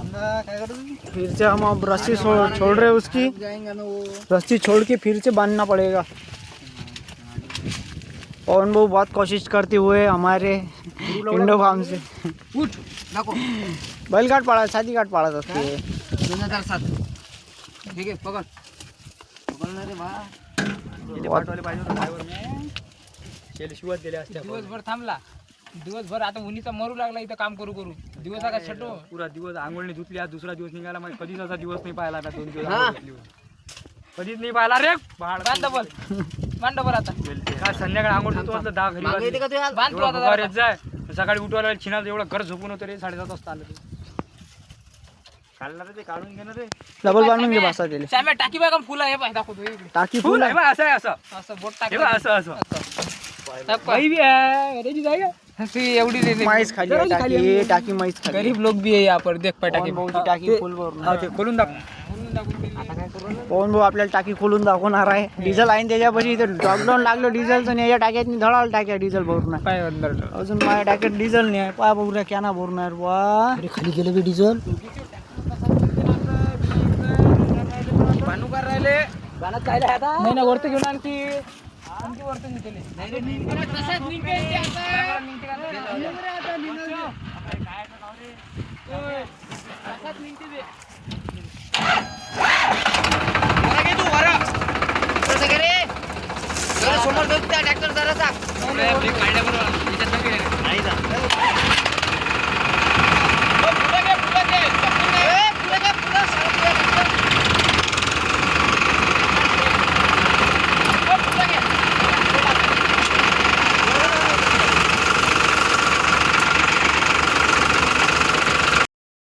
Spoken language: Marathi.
फिर से हम अब रस्सी छोड़ रहे उसकी, रस्सी छोड़ के फिर से बांधना पड़ेगा। पवन भाऊ बहुत कोशिश करते हुए हमारे इंडो फार्म से उठ दाखव बैलगाठ पाड़ा, साधी गाठ पाळत असते। 2007 ठीक आहे, पकड पकडणार रे बा। पाठवायला पाहिजे होतं ड्रायव्हर ने, शेल शिवत दिले असते। दिवसभर थांबला, दिवसभर आता उन्हीचा मरू लागला इथं काम करू करू। दिवस का छटो पुरा दिवस आंघोळणी धुतली, आज दुसरा दिवस निघाला। मग कधीच असा दिवस नाही पाहिला आता, 2 दिवस आंघोळ धुतली होती, कधीच नाही पाहिला रे। बांध डबल, बांध डबल आता। काय संध्याकाळी आंघोळ धुतो असं 10 घरी बांध तू आता वाजले जाय। सकाळी उठवायला छिनाच एवढं घर झोपून होतं रे, 7:30 वाजता आलं ते। काढणार ते, काढून घेणार रे, डबल बांधून घे बसा दिले। श्याम्या टाकी बघा फुल आहे बा, दाखवतो इकडे टाकी फुल फुल आहे बा, असं आहे, असं असं बोट टाक हे बा, असं असं बाई बी आहे, रेडी जाय ती एवढी दे माईस खाली आहे टाकी, टाकी माईस खाली। गरीब लोग भी है यहाँ पर, देख पाय टाकी पवन भाऊची टाकी फुल भरून हा, ते खोलून दाखव। पवन भाऊ आपल्याला टाकी खोलून दाखवणार आहे। डिझेल आहे त्याच्यापाशी, इथे लॉकडाऊन लागलं डिझेलचं नाही, या टाक्यात धडाल टाक्या डिझेल भरून आहे। पाय अंदर अजून माझ्या टाक्यात डिझेल नाही आहे, पाय बघूया कॅना भरून आहे वा। खाली गेलं बी डिझेल, बानू कर राहिले गाणं काय आता नाही ना, वरती घेऊन आणखी आणखी वरती निघले नाही रे, निघते तसंच निघते आता निघते का आता निघते काय कराव रे, तसंच निघते ते वरा घे तू वरा कसं घे रे, जरा समोर बघ त्या ट्रॅक्टर जरा टाक, काढल्या बरोबर